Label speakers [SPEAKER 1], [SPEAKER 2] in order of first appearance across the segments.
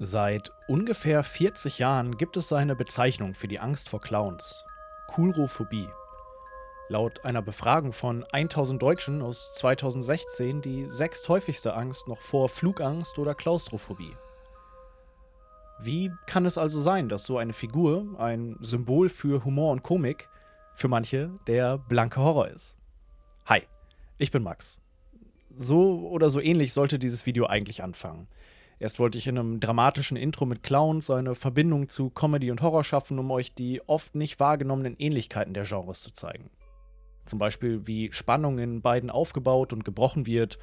[SPEAKER 1] Seit ungefähr 40 Jahren gibt es eine Bezeichnung für die Angst vor Clowns: Coulrophobie. Laut einer Befragung von 1000 Deutschen aus 2016 die sechsthäufigste Angst noch vor Flugangst oder Klaustrophobie. Wie kann es also sein, dass so eine Figur, ein Symbol für Humor und Komik, für manche der blanke Horror ist? Hi, ich bin Max. So oder so ähnlich sollte dieses Video eigentlich anfangen. Erst wollte ich in einem dramatischen Intro mit Clowns eine Verbindung zu Comedy und Horror schaffen, um euch die oft nicht wahrgenommenen Ähnlichkeiten der Genres zu zeigen. Zum Beispiel, wie Spannung in beiden aufgebaut und gebrochen wird,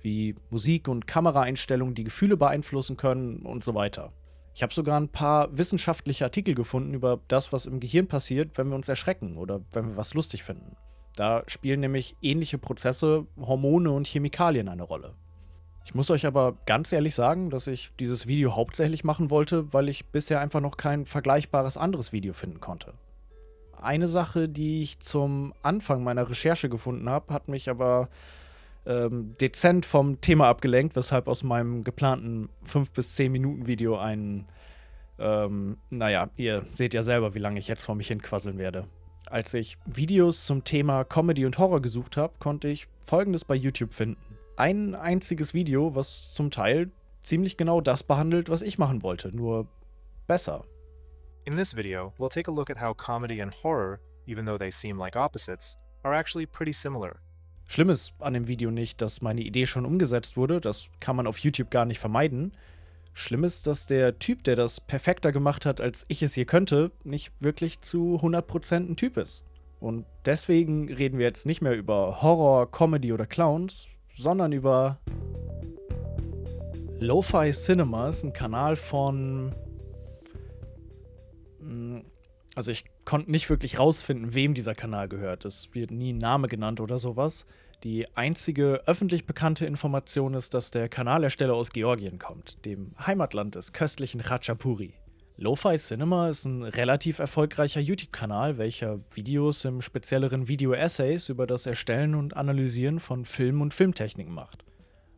[SPEAKER 1] wie Musik und Kameraeinstellungen die Gefühle beeinflussen können und so weiter. Ich habe sogar ein paar wissenschaftliche Artikel gefunden über das, was im Gehirn passiert, wenn wir uns erschrecken oder wenn wir was lustig finden. Da spielen nämlich ähnliche Prozesse, Hormone und Chemikalien eine Rolle. Ich muss euch aber ganz ehrlich sagen, dass ich dieses Video hauptsächlich machen wollte, weil ich bisher einfach noch kein vergleichbares anderes Video finden konnte. Eine Sache, die ich zum Anfang meiner Recherche gefunden habe, hat mich aber dezent vom Thema abgelenkt, weshalb aus meinem geplanten 5 bis 10 Minuten Video naja, ihr seht ja selber, wie lange ich jetzt vor mich hinquasseln werde. Als ich Videos zum Thema Comedy und Horror gesucht habe, konnte ich Folgendes bei YouTube finden: ein einziges Video, was zum Teil ziemlich genau das behandelt, was ich machen wollte, nur besser.
[SPEAKER 2] In this video, we'll take a look at how comedy and horror, even though they seem like opposites, are actually pretty similar.
[SPEAKER 1] Schlimm ist an dem Video nicht, dass meine Idee schon umgesetzt wurde, das kann man auf YouTube gar nicht vermeiden. Schlimm ist, dass der Typ, der das perfekter gemacht hat, als ich es je könnte, nicht wirklich zu 100% ein Typ ist. Und deswegen reden wir jetzt nicht mehr über Horror, Comedy oder Clowns, sondern über Lo-Fi Cinema, ist ein Kanal von... Also ich konnte nicht wirklich rausfinden, wem dieser Kanal gehört. Es wird nie ein Name genannt oder sowas. Die einzige öffentlich bekannte Information ist, dass der Kanalersteller aus Georgien kommt, dem Heimatland des köstlichen Khachapuri. Lo-Fi Cinema ist ein relativ erfolgreicher YouTube-Kanal, welcher Videos im spezielleren Video-Essays über das Erstellen und Analysieren von Film und Filmtechniken macht.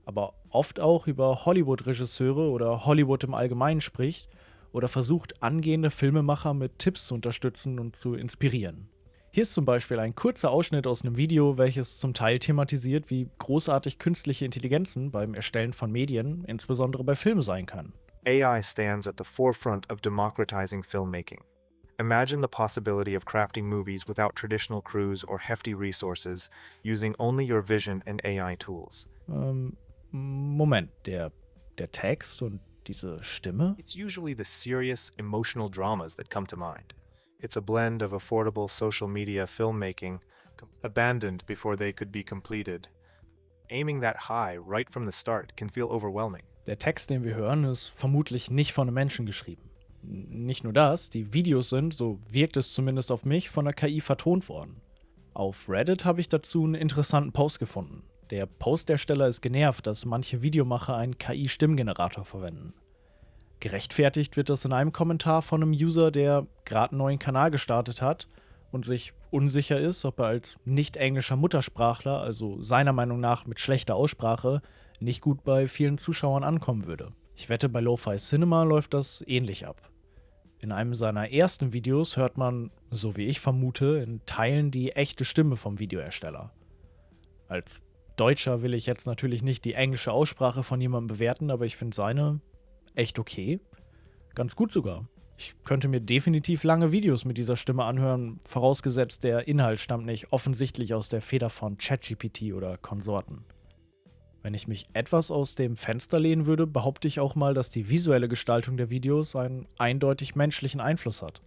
[SPEAKER 1] Aber oft auch über Hollywood-Regisseure oder Hollywood im Allgemeinen spricht oder versucht, angehende Filmemacher mit Tipps zu unterstützen und zu inspirieren. Hier ist zum Beispiel ein kurzer Ausschnitt aus einem Video, welches zum Teil thematisiert, wie großartig künstliche Intelligenzen beim Erstellen von Medien, insbesondere bei Filmen, sein können.
[SPEAKER 2] AI stands at the forefront of democratizing filmmaking. Imagine the possibility of crafting movies without traditional crews or hefty resources, using only your vision and AI tools.
[SPEAKER 1] Moment, der Text und diese Stimme?
[SPEAKER 2] It's usually the serious, emotional dramas that come to mind. It's a blend of affordable social media filmmaking, abandoned before they could be completed. Aiming that high right from the start can feel overwhelming.
[SPEAKER 1] Der Text, den wir hören, ist vermutlich nicht von einem Menschen geschrieben. Nicht nur das, die Videos sind, so wirkt es zumindest auf mich, von der KI vertont worden. Auf Reddit habe ich dazu einen interessanten Post gefunden. Der Postersteller ist genervt, dass manche Videomacher einen KI-Stimmgenerator verwenden. Gerechtfertigt wird das in einem Kommentar von einem User, der gerade einen neuen Kanal gestartet hat und sich unsicher ist, ob er als nicht-englischer Muttersprachler, also seiner Meinung nach mit schlechter Aussprache, nicht gut bei vielen Zuschauern ankommen würde. Ich wette, bei Lo-Fi Cinema läuft das ähnlich ab. In einem seiner ersten Videos hört man, so wie ich vermute, in Teilen die echte Stimme vom Videoersteller. Als Deutscher will ich jetzt natürlich nicht die englische Aussprache von jemandem bewerten, aber ich finde seine echt okay. Ganz gut sogar. Ich könnte mir definitiv lange Videos mit dieser Stimme anhören, vorausgesetzt der Inhalt stammt nicht offensichtlich aus der Feder von ChatGPT oder Konsorten. Wenn ich mich etwas aus dem Fenster lehnen würde, behaupte ich auch mal, dass die visuelle Gestaltung der Videos einen eindeutig menschlichen Einfluss hat.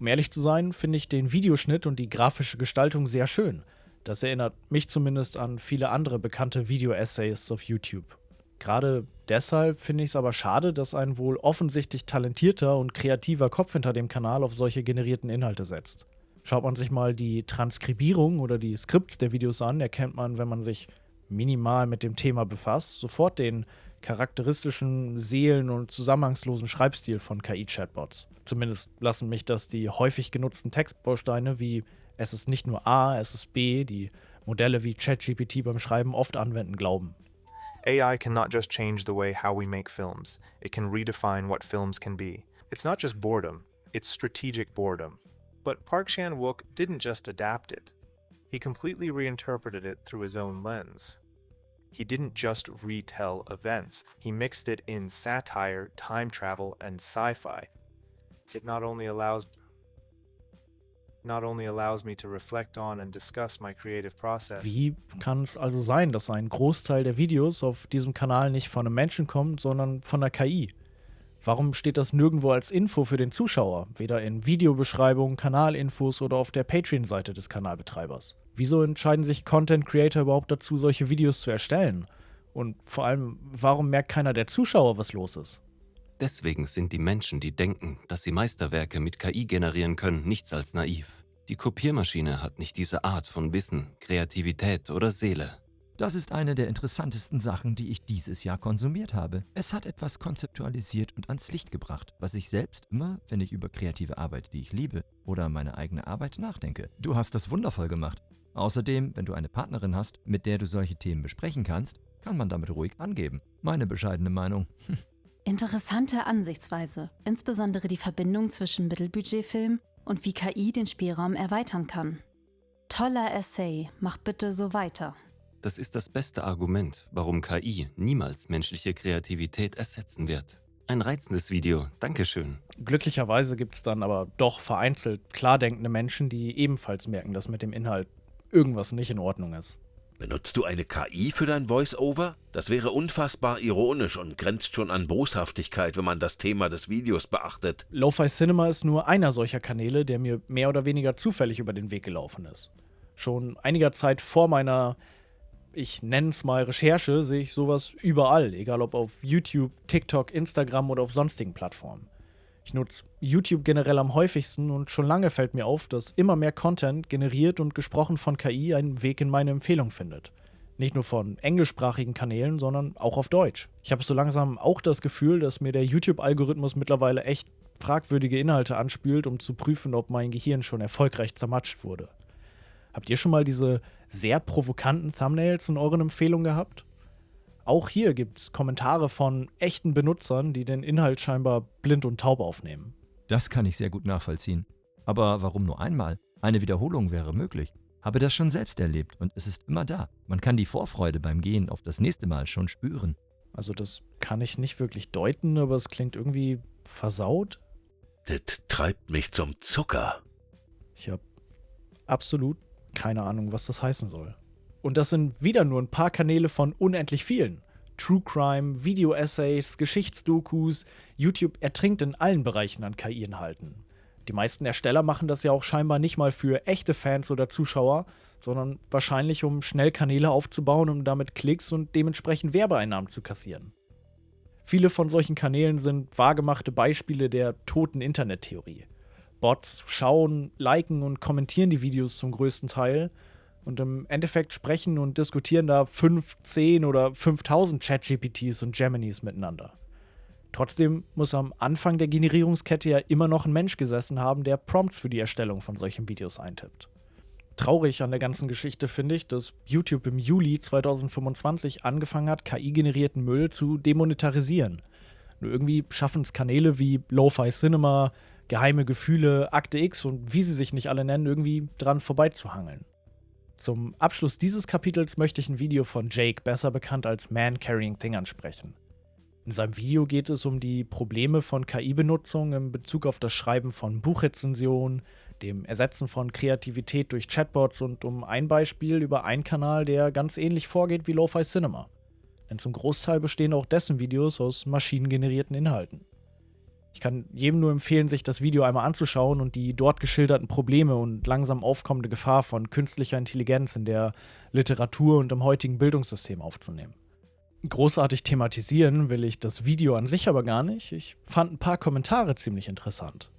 [SPEAKER 1] Um ehrlich zu sein, finde ich den Videoschnitt und die grafische Gestaltung sehr schön. Das erinnert mich zumindest an viele andere bekannte Video-Essays auf YouTube. Gerade deshalb finde ich es aber schade, dass ein wohl offensichtlich talentierter und kreativer Kopf hinter dem Kanal auf solche generierten Inhalte setzt. Schaut man sich mal die Transkribierung oder die Skripts der Videos an, erkennt man, wenn man sich minimal mit dem Thema befasst, sofort den charakteristischen, seelen- und zusammenhangslosen Schreibstil von KI-Chatbots. Zumindest lassen mich das die häufig genutzten Textbausteine wie "es ist nicht nur A, es ist B", die Modelle wie ChatGPT beim Schreiben oft anwenden, glauben.
[SPEAKER 2] AI can not just change the way how we make films, it can redefine what films can be. It's not just boredom, it's strategic boredom. But Park Chan-wook didn't just adapt it. He completely reinterpreted it through his own lens. He didn't just retell events, he mixed it in satire, time travel, and sci-fi. It not only allows me to reflect on and discuss my creative process.
[SPEAKER 1] Wie kann es also sein, dass ein Großteil der Videos auf diesem Kanal nicht von einem Menschen kommt, sondern von der KI? Warum steht das nirgendwo als Info für den Zuschauer? Weder in Videobeschreibungen, Kanalinfos oder auf der Patreon-Seite des Kanalbetreibers. Wieso entscheiden sich Content Creator überhaupt dazu, solche Videos zu erstellen? Und vor allem, warum merkt keiner der Zuschauer, was los ist?
[SPEAKER 3] Deswegen sind die Menschen, die denken, dass sie Meisterwerke mit KI generieren können, nichts als naiv. Die Kopiermaschine hat nicht diese Art von Wissen, Kreativität oder Seele.
[SPEAKER 4] Das ist eine der interessantesten Sachen, die ich dieses Jahr konsumiert habe. Es hat etwas konzeptualisiert und ans Licht gebracht, was ich selbst immer, wenn ich über kreative Arbeit, die ich liebe, oder meine eigene Arbeit nachdenke. Du hast das wundervoll gemacht. Außerdem, wenn du eine Partnerin hast, mit der du solche Themen besprechen kannst, kann man damit ruhig angeben. Meine bescheidene Meinung.
[SPEAKER 5] Interessante Ansichtsweise, insbesondere die Verbindung zwischen Mittelbudgetfilm und wie KI den Spielraum erweitern kann. Toller Essay, mach bitte so weiter.
[SPEAKER 3] Das ist das beste Argument, warum KI niemals menschliche Kreativität ersetzen wird. Ein reizendes Video, Dankeschön.
[SPEAKER 1] Glücklicherweise gibt es dann aber doch vereinzelt klar denkende Menschen, die ebenfalls merken, dass mit dem Inhalt irgendwas nicht in Ordnung ist.
[SPEAKER 6] Benutzt du eine KI für dein Voice-Over? Das wäre unfassbar ironisch und grenzt schon an Boshaftigkeit, wenn man das Thema des Videos beachtet.
[SPEAKER 1] Lo-Fi Cinema ist nur einer solcher Kanäle, der mir mehr oder weniger zufällig über den Weg gelaufen ist. Schon einiger Zeit vor meiner, ich nenne es mal Recherche, sehe ich sowas überall, egal ob auf YouTube, TikTok, Instagram oder auf sonstigen Plattformen. Ich nutze YouTube generell am häufigsten und schon lange fällt mir auf, dass immer mehr Content generiert und gesprochen von KI einen Weg in meine Empfehlung findet. Nicht nur von englischsprachigen Kanälen, sondern auch auf Deutsch. Ich habe so langsam auch das Gefühl, dass mir der YouTube-Algorithmus mittlerweile echt fragwürdige Inhalte anspült, um zu prüfen, ob mein Gehirn schon erfolgreich zermatscht wurde. Habt ihr schon mal diese sehr provokanten Thumbnails in euren Empfehlungen gehabt? Auch hier gibt es Kommentare von echten Benutzern, die den Inhalt scheinbar blind und taub aufnehmen.
[SPEAKER 4] Das kann ich sehr gut nachvollziehen. Aber warum nur einmal? Eine Wiederholung wäre möglich. Habe das schon selbst erlebt und es ist immer da. Man kann die Vorfreude beim Gehen auf das nächste Mal schon spüren.
[SPEAKER 1] Also das kann ich nicht wirklich deuten, aber es klingt irgendwie versaut.
[SPEAKER 6] Das treibt mich zum Zucker.
[SPEAKER 1] Ich habe absolut keine Ahnung, was das heißen soll. Und das sind wieder nur ein paar Kanäle von unendlich vielen. True Crime, Video-Essays, Geschichtsdokus. YouTube ertrinkt in allen Bereichen an KI-Inhalten. Die meisten Ersteller machen das ja auch scheinbar nicht mal für echte Fans oder Zuschauer, sondern wahrscheinlich, um schnell Kanäle aufzubauen, um damit Klicks und dementsprechend Werbeeinnahmen zu kassieren. Viele von solchen Kanälen sind wahrgemachte Beispiele der toten Internettheorie. Bots schauen, liken und kommentieren die Videos zum größten Teil. Und im Endeffekt sprechen und diskutieren da 5, 10 oder 5000 ChatGPTs und Geminis miteinander. Trotzdem muss am Anfang der Generierungskette ja immer noch ein Mensch gesessen haben, der Prompts für die Erstellung von solchen Videos eintippt. Traurig an der ganzen Geschichte finde ich, dass YouTube im Juli 2025 angefangen hat, KI-generierten Müll zu demonetarisieren. Nur irgendwie schaffen es Kanäle wie Lo-Fi Cinema, Geheime Gefühle, Akte X und wie sie sich nicht alle nennen, irgendwie dran vorbeizuhangeln. Zum Abschluss dieses Kapitels möchte ich ein Video von Jake, besser bekannt als Man Carrying Thing, ansprechen. In seinem Video geht es um die Probleme von KI-Benutzung in Bezug auf das Schreiben von Buchrezensionen, dem Ersetzen von Kreativität durch Chatbots und um ein Beispiel über einen Kanal, der ganz ähnlich vorgeht wie Lo-Fi Cinema. Denn zum Großteil bestehen auch dessen Videos aus maschinengenerierten Inhalten. Ich kann jedem nur empfehlen, sich das Video einmal anzuschauen und die dort geschilderten Probleme und langsam aufkommende Gefahr von künstlicher Intelligenz in der Literatur und im heutigen Bildungssystem aufzunehmen. Großartig thematisieren will ich das Video an sich aber gar nicht. Ich fand ein paar Kommentare ziemlich interessant.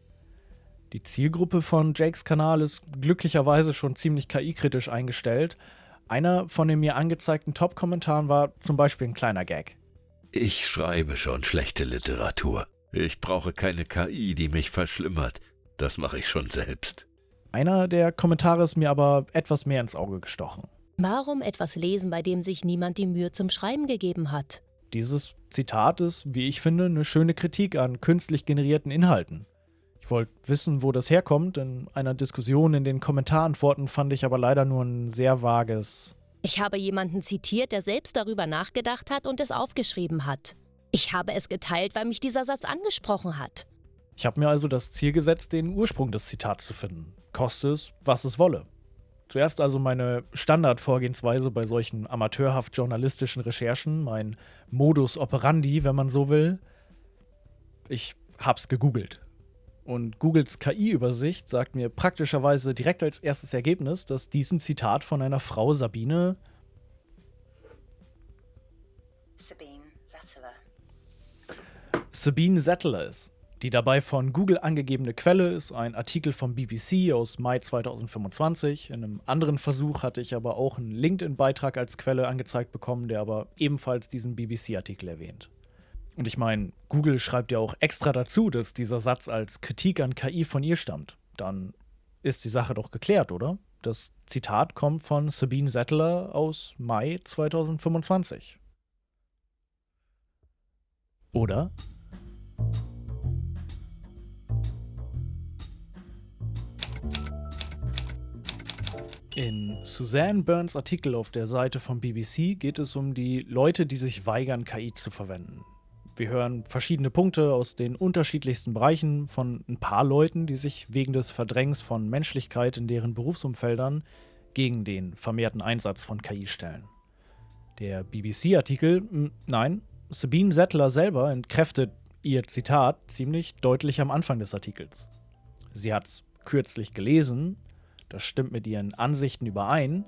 [SPEAKER 1] Die Zielgruppe von Jakes Kanal ist glücklicherweise schon ziemlich KI-kritisch eingestellt. Einer von den mir angezeigten Top-Kommentaren war zum Beispiel ein kleiner Gag.
[SPEAKER 6] Ich schreibe schon schlechte Literatur. Ich brauche keine KI, die mich verschlimmert. Das mache ich schon selbst.
[SPEAKER 1] Einer der Kommentare ist mir aber etwas mehr ins Auge gestochen.
[SPEAKER 7] Warum etwas lesen, bei dem sich niemand die Mühe zum Schreiben gegeben hat?
[SPEAKER 1] Dieses Zitat ist, wie ich finde, eine schöne Kritik an künstlich generierten Inhalten. Ich wollte wissen, wo das herkommt. In einer Diskussion in den Kommentarantworten fand ich aber leider nur ein sehr vages
[SPEAKER 7] Ich habe jemanden zitiert, der selbst darüber nachgedacht hat und es aufgeschrieben hat. Ich habe es geteilt, weil mich dieser Satz angesprochen hat.
[SPEAKER 1] Ich habe mir also das Ziel gesetzt, den Ursprung des Zitats zu finden. Koste es, was es wolle. Zuerst also meine Standardvorgehensweise bei solchen amateurhaft journalistischen Recherchen, mein Modus operandi, wenn man so will. Ich hab's gegoogelt. Und Googles KI-Übersicht sagt mir praktischerweise direkt als erstes Ergebnis, dass dies ein Zitat von einer Frau Sabine Settler ist. Die dabei von Google angegebene Quelle ist ein Artikel vom BBC aus Mai 2025. In einem anderen Versuch hatte ich aber auch einen LinkedIn-Beitrag als Quelle angezeigt bekommen, der aber ebenfalls diesen BBC-Artikel erwähnt. Und ich meine, Google schreibt ja auch extra dazu, dass dieser Satz als Kritik an KI von ihr stammt. Dann ist die Sache doch geklärt, oder? Das Zitat kommt von Sabine Settler aus Mai 2025. Oder? In Suzanne Burns Artikel auf der Seite vom BBC geht es um die Leute, die sich weigern, KI zu verwenden. Wir hören verschiedene Punkte aus den unterschiedlichsten Bereichen von ein paar Leuten, die sich wegen des Verdrängens von Menschlichkeit in deren Berufsumfeldern gegen den vermehrten Einsatz von KI stellen. Der BBC-Artikel, nein, Sabine Settler selber entkräftet ihr Zitat ziemlich deutlich am Anfang des Artikels. Sie hat's kürzlich gelesen. Das stimmt mit ihren Ansichten überein,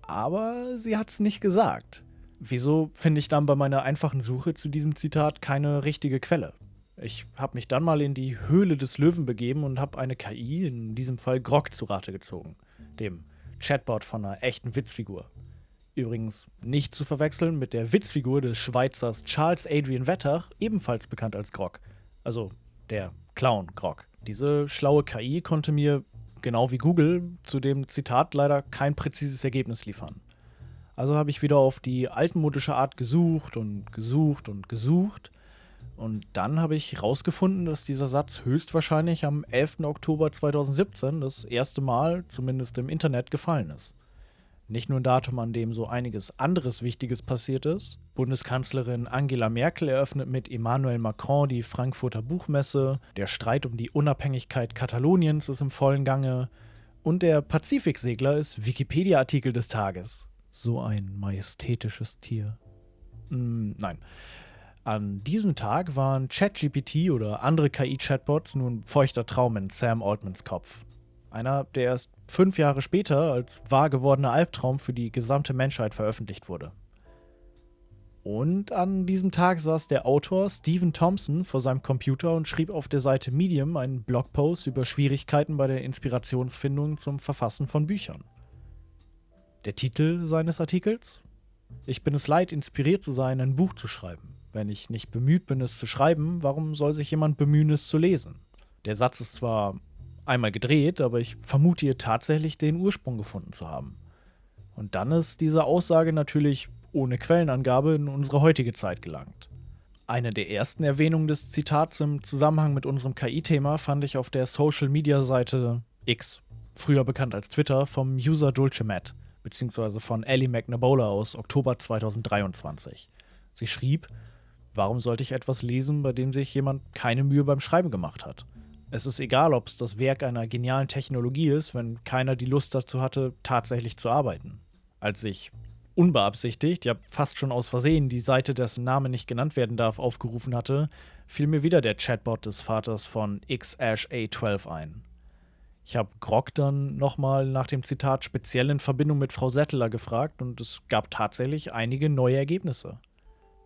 [SPEAKER 1] aber sie hat's nicht gesagt. Wieso finde ich dann bei meiner einfachen Suche zu diesem Zitat keine richtige Quelle? Ich habe mich dann mal in die Höhle des Löwen begeben und habe eine KI, in diesem Fall Grok, zu Rate gezogen, dem Chatbot von einer echten Witzfigur. Übrigens nicht zu verwechseln mit der Witzfigur des Schweizers Charles Adrian Wettach, ebenfalls bekannt als Grok, also der Clown Grok. Diese schlaue KI konnte mir genau wie Google zu dem Zitat leider kein präzises Ergebnis liefern. Also habe ich wieder auf die altmodische Art gesucht und gesucht und gesucht. Und dann habe ich herausgefunden, dass dieser Satz höchstwahrscheinlich am 11. Oktober 2017 das erste Mal, zumindest im Internet, gefallen ist. Nicht nur ein Datum, an dem so einiges anderes Wichtiges passiert ist. Bundeskanzlerin Angela Merkel eröffnet mit Emmanuel Macron die Frankfurter Buchmesse, der Streit um die Unabhängigkeit Kataloniens ist im vollen Gange und der Pazifiksegler ist Wikipedia-Artikel des Tages. So ein majestätisches Tier. Nein. An diesem Tag waren ChatGPT oder andere KI-Chatbots nur ein feuchter Traum in Sam Altmans Kopf. Einer, der erst 5 Jahre später als wahr gewordener Albtraum für die gesamte Menschheit veröffentlicht wurde. Und an diesem Tag saß der Autor Stephen Thompson vor seinem Computer und schrieb auf der Seite Medium einen Blogpost über Schwierigkeiten bei der Inspirationsfindung zum Verfassen von Büchern. Der Titel seines Artikels? Ich bin es leid, inspiriert zu sein, ein Buch zu schreiben. Wenn ich nicht bemüht bin, es zu schreiben, warum soll sich jemand bemühen, es zu lesen? Der Satz ist zwar einmal gedreht, aber ich vermute hier tatsächlich den Ursprung gefunden zu haben. Und dann ist diese Aussage natürlich ohne Quellenangabe in unsere heutige Zeit gelangt. Eine der ersten Erwähnungen des Zitats im Zusammenhang mit unserem KI-Thema fand ich auf der Social-Media-Seite X, früher bekannt als Twitter, vom User Dulcemat, beziehungsweise von Ellie McNabola aus Oktober 2023. Sie schrieb: Warum sollte ich etwas lesen, bei dem sich jemand keine Mühe beim Schreiben gemacht hat? Es ist egal, ob es das Werk einer genialen Technologie ist, wenn keiner die Lust dazu hatte, tatsächlich zu arbeiten. Als ich unbeabsichtigt, ja fast schon aus Versehen, die Seite, dessen Name nicht genannt werden darf, aufgerufen hatte, fiel mir wieder der Chatbot des Vaters von XAsh-A12 ein. Ich habe Grok dann nochmal nach dem Zitat speziell in Verbindung mit Frau Settler gefragt und es gab tatsächlich einige neue Ergebnisse.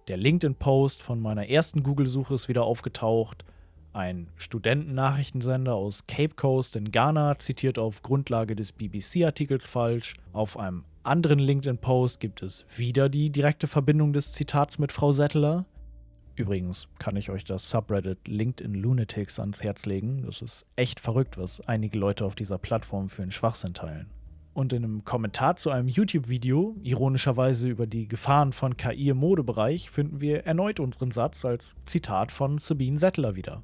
[SPEAKER 1] Der LinkedIn-Post von meiner ersten Google-Suche ist wieder aufgetaucht. Ein Studentennachrichtensender aus Cape Coast in Ghana zitiert auf Grundlage des BBC-Artikels falsch. Auf einem anderen LinkedIn-Post gibt es wieder die direkte Verbindung des Zitats mit Frau Settler. Übrigens kann ich euch das Subreddit LinkedIn Lunatics ans Herz legen. Das ist echt verrückt, was einige Leute auf dieser Plattform für einen Schwachsinn teilen. Und in einem Kommentar zu einem YouTube-Video, ironischerweise über die Gefahren von KI im Modebereich, finden wir erneut unseren Satz als Zitat von Sabine Settler wieder.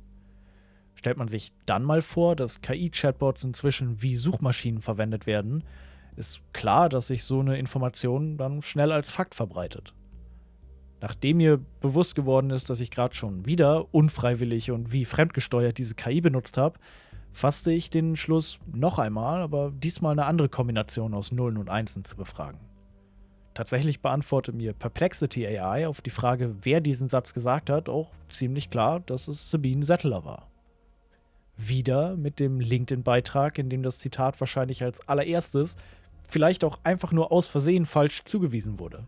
[SPEAKER 1] Stellt man sich dann mal vor, dass KI-Chatbots inzwischen wie Suchmaschinen verwendet werden, ist klar, dass sich so eine Information dann schnell als Fakt verbreitet. Nachdem mir bewusst geworden ist, dass ich gerade schon wieder unfreiwillig und wie fremdgesteuert diese KI benutzt habe, fasste ich den Schluss, noch einmal, aber diesmal eine andere Kombination aus Nullen und Einsen zu befragen. Tatsächlich beantwortet mir Perplexity AI auf die Frage, wer diesen Satz gesagt hat, auch ziemlich klar, dass es Sabine Settler war. Wieder mit dem LinkedIn-Beitrag, in dem das Zitat wahrscheinlich als allererstes, vielleicht auch einfach nur aus Versehen falsch zugewiesen wurde.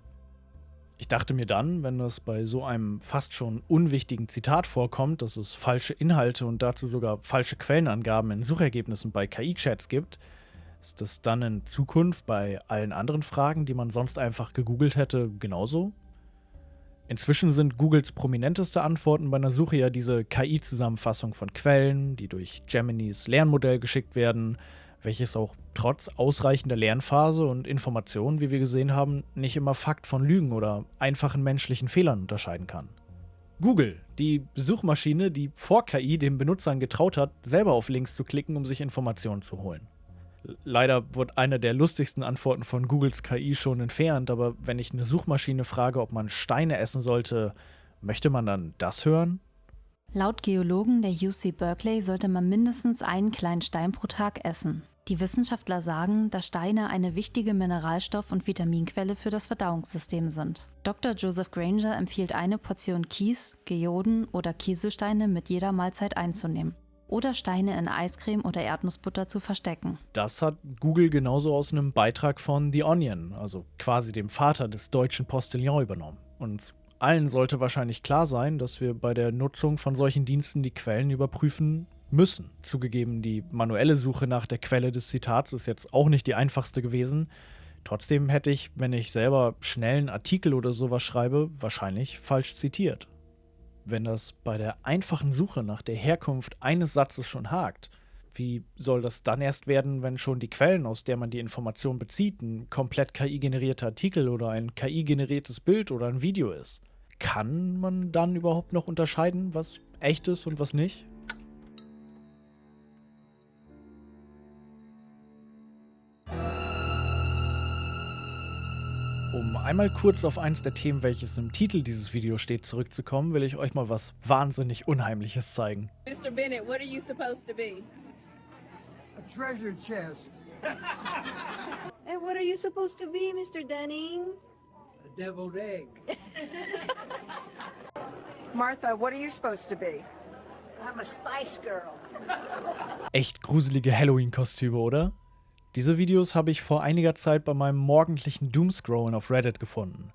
[SPEAKER 1] Ich dachte mir dann, wenn das bei so einem fast schon unwichtigen Zitat vorkommt, dass es falsche Inhalte und dazu sogar falsche Quellenangaben in Suchergebnissen bei KI-Chats gibt, ist das dann in Zukunft bei allen anderen Fragen, die man sonst einfach gegoogelt hätte, genauso? Inzwischen sind Googles prominenteste Antworten bei einer Suche ja diese KI-Zusammenfassung von Quellen, die durch Geminis Lernmodell geschickt werden, welches auch trotz ausreichender Lernphase und Informationen, wie wir gesehen haben, nicht immer Fakt von Lügen oder einfachen menschlichen Fehlern unterscheiden kann. Google, die Suchmaschine, die vor KI den Benutzern getraut hat, selber auf Links zu klicken, um sich Informationen zu holen. Leider wurde eine der lustigsten Antworten von Googles KI schon entfernt, aber wenn ich eine Suchmaschine frage, ob man Steine essen sollte, möchte man dann das hören?
[SPEAKER 5] Laut Geologen der UC Berkeley sollte man mindestens einen kleinen Stein pro Tag essen. Die Wissenschaftler sagen, dass Steine eine wichtige Mineralstoff- und Vitaminquelle für das Verdauungssystem sind. Dr. Joseph Granger empfiehlt eine Portion Kies, Geoden oder Kieselsteine mit jeder Mahlzeit einzunehmen. Oder Steine in Eiscreme oder Erdnussbutter zu verstecken.
[SPEAKER 1] Das hat Google genauso aus einem Beitrag von The Onion, also quasi dem Vater des deutschen Postillon, übernommen. Und allen sollte wahrscheinlich klar sein, dass wir bei der Nutzung von solchen Diensten die Quellen überprüfen müssen. Zugegeben, die manuelle Suche nach der Quelle des Zitats ist jetzt auch nicht die einfachste gewesen. Trotzdem hätte ich, wenn ich selber schnell einen Artikel oder sowas schreibe, wahrscheinlich falsch zitiert. Wenn das bei der einfachen Suche nach der Herkunft eines Satzes schon hakt, wie soll das dann erst werden, wenn schon die Quellen, aus der man die Information bezieht, ein komplett KI-generierter Artikel oder ein KI-generiertes Bild oder ein Video ist? Kann man dann überhaupt noch unterscheiden, was echt ist und was nicht? Um einmal kurz auf eins der Themen, welches im Titel dieses Videos steht, zurückzukommen, will ich euch mal was wahnsinnig Unheimliches zeigen.
[SPEAKER 8] Mr. Bennett, what are you supposed to be?
[SPEAKER 9] A treasure chest.
[SPEAKER 8] And what are you supposed to be, Mr. Dunning?
[SPEAKER 9] A deviled egg.
[SPEAKER 8] Martha, what are you supposed to be?
[SPEAKER 9] I'm a Spice Girl.
[SPEAKER 1] Echt gruselige Halloween-Kostüme, oder? Diese Videos habe ich vor einiger Zeit bei meinem morgendlichen Doomscrollen auf Reddit gefunden.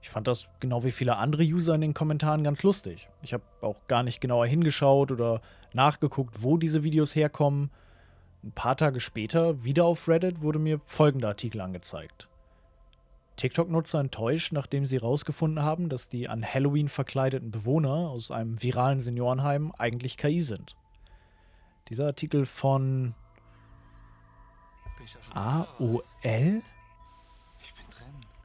[SPEAKER 1] Ich fand das, genau wie viele andere User in den Kommentaren, ganz lustig. Ich habe auch gar nicht genauer hingeschaut oder nachgeguckt, wo diese Videos herkommen. Ein paar Tage später, wieder auf Reddit, wurde mir folgender Artikel angezeigt. TikTok-Nutzer enttäuscht, nachdem sie herausgefunden haben, dass die an Halloween verkleideten Bewohner aus einem viralen Seniorenheim eigentlich KI sind. Dieser Artikel von AOL?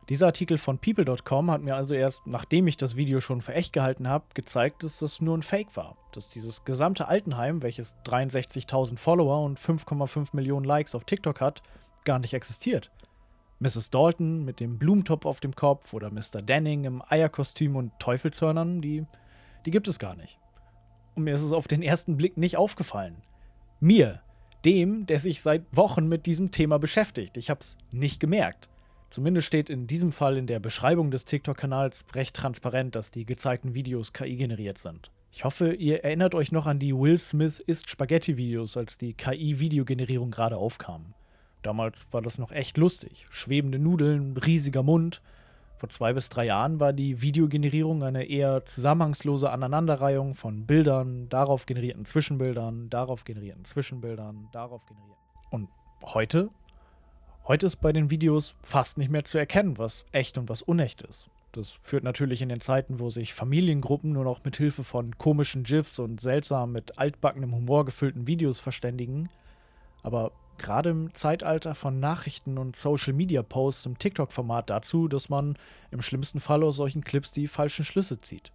[SPEAKER 1] Dieser Artikel von People.com hat mir also erst, nachdem ich das Video schon für echt gehalten habe, gezeigt, dass das nur ein Fake war. Dass dieses gesamte Altenheim, welches 63.000 Follower und 5,5 Millionen Likes auf TikTok hat, gar nicht existiert. Mrs. Dalton mit dem Blumentopf auf dem Kopf oder Mr. Denning im Eierkostüm und Teufelshörnern, die gibt es gar nicht. Und mir ist es auf den ersten Blick nicht aufgefallen. Mir, dem, der sich seit Wochen mit diesem Thema beschäftigt. Ich hab's nicht gemerkt. Zumindest steht in diesem Fall in der Beschreibung des TikTok-Kanals recht transparent, dass die gezeigten Videos KI-generiert sind. Ich hoffe, ihr erinnert euch noch an die Will Smith isst Spaghetti-Videos, als die KI-Videogenerierung gerade aufkam. Damals war das noch echt lustig. Schwebende Nudeln, riesiger Mund. Vor 2 bis 3 Jahren war die Videogenerierung eine eher zusammenhangslose Aneinanderreihung von Bildern, darauf generierten Zwischenbildern, darauf generierten Zwischenbildern, darauf generierten. Und heute? Heute ist bei den Videos fast nicht mehr zu erkennen, was echt und was unecht ist. Das führt natürlich in den Zeiten, wo sich Familiengruppen nur noch mit Hilfe von komischen GIFs und seltsam mit altbackenem Humor gefüllten Videos verständigen. Aber gerade im Zeitalter von Nachrichten und Social-Media-Posts im TikTok-Format dazu, dass man im schlimmsten Fall aus solchen Clips die falschen Schlüsse zieht.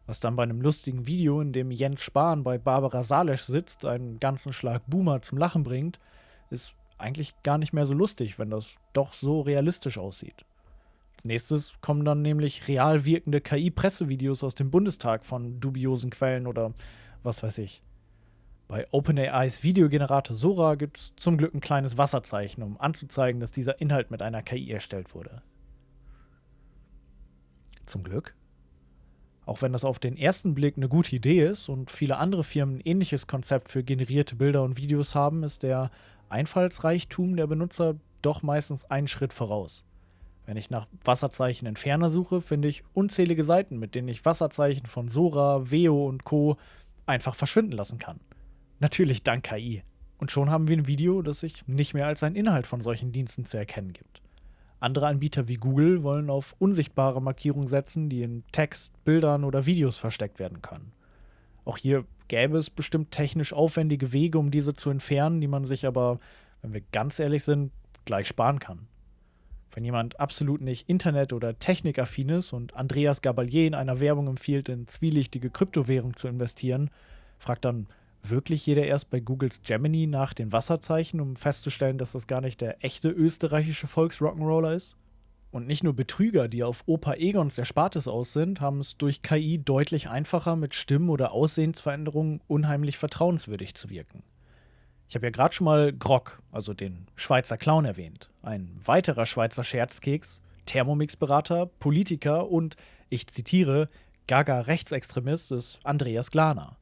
[SPEAKER 1] Was dann bei einem lustigen Video, in dem Jens Spahn bei Barbara Salesch sitzt, einen ganzen Schlag Boomer zum Lachen bringt, ist eigentlich gar nicht mehr so lustig, wenn das doch so realistisch aussieht. Als nächstes kommen dann nämlich real wirkende KI-Pressevideos aus dem Bundestag von dubiosen Quellen oder was weiß ich. Bei OpenAIs Videogenerator Sora gibt es zum Glück ein kleines Wasserzeichen, um anzuzeigen, dass dieser Inhalt mit einer KI erstellt wurde. Zum Glück. Auch wenn das auf den ersten Blick eine gute Idee ist und viele andere Firmen ein ähnliches Konzept für generierte Bilder und Videos haben, ist der Einfallsreichtum der Benutzer doch meistens einen Schritt voraus. Wenn ich nach Wasserzeichen Entferner suche, finde ich unzählige Seiten, mit denen ich Wasserzeichen von Sora, Veo und Co. einfach verschwinden lassen kann. Natürlich dank KI. Und schon haben wir ein Video, das sich nicht mehr als ein Inhalt von solchen Diensten zu erkennen gibt. Andere Anbieter wie Google wollen auf unsichtbare Markierungen setzen, die in Text, Bildern oder Videos versteckt werden können. Auch hier gäbe es bestimmt technisch aufwendige Wege, um diese zu entfernen, die man sich aber, wenn wir ganz ehrlich sind, gleich sparen kann. Wenn jemand absolut nicht Internet- oder technikaffin ist und Andreas Gabalier in einer Werbung empfiehlt, in zwielichtige Kryptowährung zu investieren, fragt dann wirklich jeder erst bei Googles Gemini nach den Wasserzeichen, um festzustellen, dass das gar nicht der echte österreichische Volksrock'n'Roller ist? Und nicht nur Betrüger, die auf Opa Egons der Spartes aus sind, haben es durch KI deutlich einfacher, mit Stimmen- oder Aussehensveränderungen unheimlich vertrauenswürdig zu wirken. Ich habe ja gerade schon mal Grog, also den Schweizer Clown, erwähnt. Ein weiterer Schweizer Scherzkeks, Thermomix-Berater, Politiker und, ich zitiere, Gaga-Rechtsextremist ist Andreas Glaner.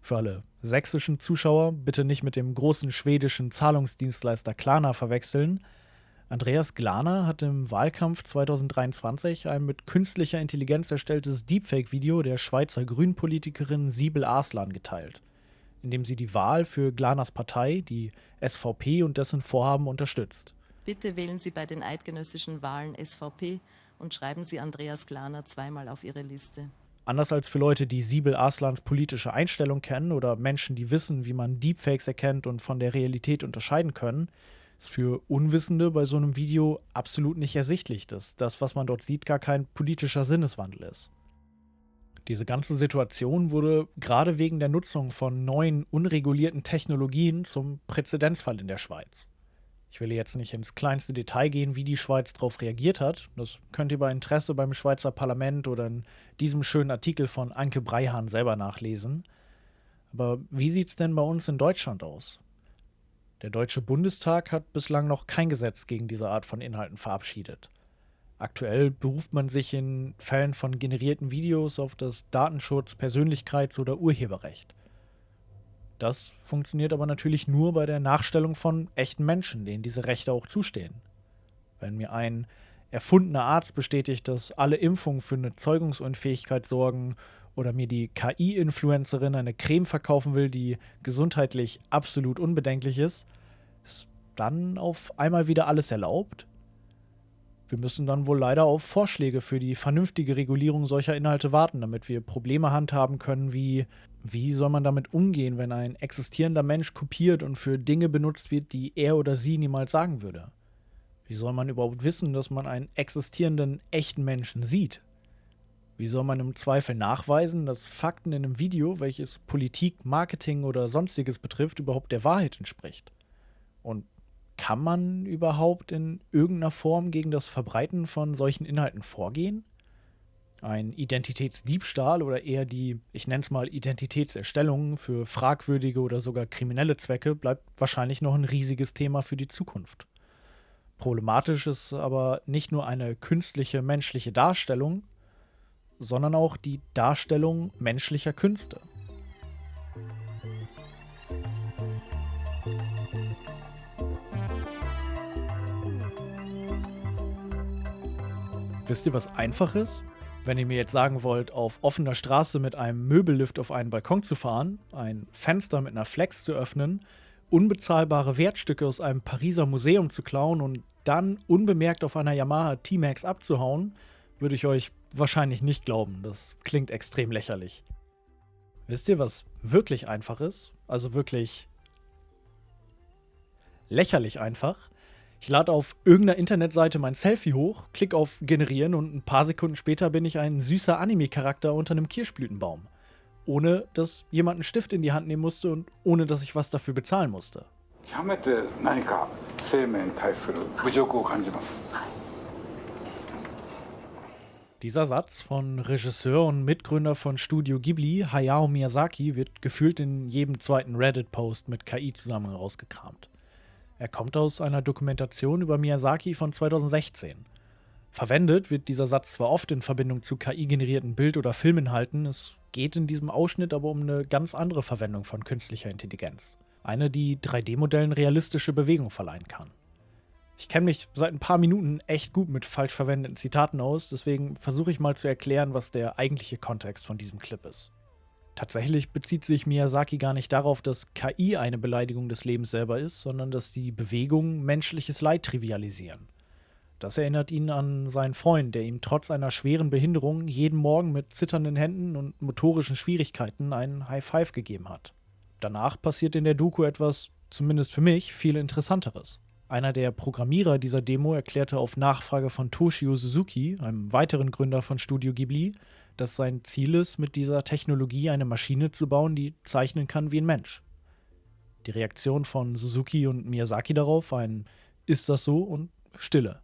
[SPEAKER 1] Für alle sächsischen Zuschauer bitte nicht mit dem großen schwedischen Zahlungsdienstleister Klarna verwechseln. Andreas Glaner hat im Wahlkampf 2023 ein mit künstlicher Intelligenz erstelltes Deepfake-Video der Schweizer Grünpolitikerin Sibel Arslan geteilt, in dem sie die Wahl für Glaners Partei, die SVP, und dessen Vorhaben unterstützt.
[SPEAKER 10] Bitte wählen Sie bei den eidgenössischen Wahlen SVP und schreiben Sie Andreas Glaner zweimal auf Ihre Liste.
[SPEAKER 1] Anders als für Leute, die Sibel Arslans politische Einstellung kennen oder Menschen, die wissen, wie man Deepfakes erkennt und von der Realität unterscheiden können, ist für Unwissende bei so einem Video absolut nicht ersichtlich, dass das, was man dort sieht, gar kein politischer Sinneswandel ist. Diese ganze Situation wurde gerade wegen der Nutzung von neuen, unregulierten Technologien zum Präzedenzfall in der Schweiz. Ich will jetzt nicht ins kleinste Detail gehen, wie die Schweiz darauf reagiert hat. Das könnt ihr bei Interesse beim Schweizer Parlament oder in diesem schönen Artikel von Anke Breihahn selber nachlesen. Aber wie sieht's denn bei uns in Deutschland aus? Der Deutsche Bundestag hat bislang noch kein Gesetz gegen diese Art von Inhalten verabschiedet. Aktuell beruft man sich in Fällen von generierten Videos auf das Datenschutz-, Persönlichkeits- oder Urheberrecht. Das funktioniert aber natürlich nur bei der Nachstellung von echten Menschen, denen diese Rechte auch zustehen. Wenn mir ein erfundener Arzt bestätigt, dass alle Impfungen für eine Zeugungsunfähigkeit sorgen oder mir die KI-Influencerin eine Creme verkaufen will, die gesundheitlich absolut unbedenklich ist dann auf einmal wieder alles erlaubt? Wir müssen dann wohl leider auf Vorschläge für die vernünftige Regulierung solcher Inhalte warten, damit wir Probleme handhaben können wie soll man damit umgehen, wenn ein existierender Mensch kopiert und für Dinge benutzt wird, die er oder sie niemals sagen würde? Wie soll man überhaupt wissen, dass man einen existierenden, echten Menschen sieht? Wie soll man im Zweifel nachweisen, dass Fakten in einem Video, welches Politik, Marketing oder Sonstiges betrifft, überhaupt der Wahrheit entspricht? Und kann man überhaupt in irgendeiner Form gegen das Verbreiten von solchen Inhalten vorgehen? Ein Identitätsdiebstahl oder eher die, ich nenne es mal Identitätserstellung für fragwürdige oder sogar kriminelle Zwecke bleibt wahrscheinlich noch ein riesiges Thema für die Zukunft. Problematisch ist aber nicht nur eine künstliche menschliche Darstellung, sondern auch die Darstellung menschlicher Künste. Wisst ihr, was einfach ist? Wenn ihr mir jetzt sagen wollt, auf offener Straße mit einem Möbellift auf einen Balkon zu fahren, ein Fenster mit einer Flex zu öffnen, unbezahlbare Wertstücke aus einem Pariser Museum zu klauen und dann unbemerkt auf einer Yamaha T-Max abzuhauen, würde ich euch wahrscheinlich nicht glauben. Das klingt extrem lächerlich. Wisst ihr, was wirklich einfach ist? Also wirklich Lächerlich einfach. Ich lade auf irgendeiner Internetseite mein Selfie hoch, klicke auf Generieren und ein paar Sekunden später bin ich ein süßer Anime-Charakter unter einem Kirschblütenbaum. Ohne, dass jemand einen Stift in die Hand nehmen musste und ohne, dass ich was dafür bezahlen musste. Dieser Satz von Regisseur und Mitgründer von Studio Ghibli, Hayao Miyazaki, wird gefühlt in jedem zweiten Reddit-Post mit KI zusammen rausgekramt. Er kommt aus einer Dokumentation über Miyazaki von 2016. Verwendet wird dieser Satz zwar oft in Verbindung zu KI-generierten Bild- oder Filminhalten, es geht in diesem Ausschnitt aber um eine ganz andere Verwendung von künstlicher Intelligenz. Eine, die 3D-Modellen realistische Bewegung verleihen kann. Ich kenne mich seit ein paar Minuten echt gut mit falsch verwendeten Zitaten aus, deswegen versuche ich mal zu erklären, was der eigentliche Kontext von diesem Clip ist. Tatsächlich bezieht sich Miyazaki gar nicht darauf, dass KI eine Beleidigung des Lebens selber ist, sondern dass die Bewegungen menschliches Leid trivialisieren. Das erinnert ihn an seinen Freund, der ihm trotz einer schweren Behinderung jeden Morgen mit zitternden Händen und motorischen Schwierigkeiten einen High Five gegeben hat. Danach passiert in der Doku etwas, zumindest für mich, viel Interessanteres. Einer der Programmierer dieser Demo erklärte auf Nachfrage von Toshio Suzuki, einem weiteren Gründer von Studio Ghibli, dass sein Ziel ist, mit dieser Technologie eine Maschine zu bauen, die zeichnen kann wie ein Mensch. Die Reaktion von Suzuki und Miyazaki darauf ein „Ist das so?" und Stille.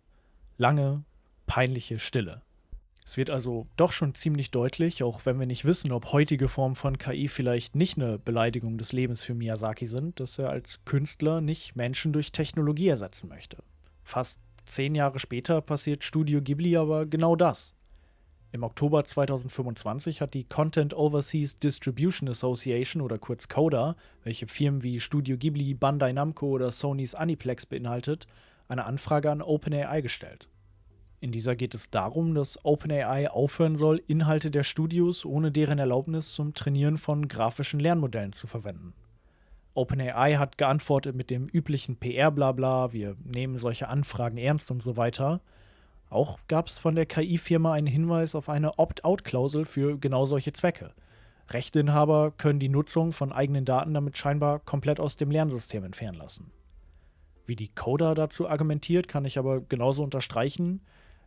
[SPEAKER 1] Lange, peinliche Stille. Es wird also doch schon ziemlich deutlich, auch wenn wir nicht wissen, ob heutige Formen von KI vielleicht nicht eine Beleidigung des Lebens für Miyazaki sind, dass er als Künstler nicht Menschen durch Technologie ersetzen möchte. Fast 10 Jahre später passiert Studio Ghibli aber genau das. Im Oktober 2025 hat die Content Overseas Distribution Association oder kurz CODA, welche Firmen wie Studio Ghibli, Bandai Namco oder Sonys Aniplex beinhaltet, eine Anfrage an OpenAI gestellt. In dieser geht es darum, dass OpenAI aufhören soll, Inhalte der Studios ohne deren Erlaubnis zum Trainieren von grafischen Lernmodellen zu verwenden. OpenAI hat geantwortet mit dem üblichen PR-Blabla, wir nehmen solche Anfragen ernst und so weiter. Auch gab es von der KI-Firma einen Hinweis auf eine Opt-out-Klausel für genau solche Zwecke. Rechteinhaber können die Nutzung von eigenen Daten damit scheinbar komplett aus dem Lernsystem entfernen lassen. Wie die CODA dazu argumentiert, kann ich aber genauso unterstreichen.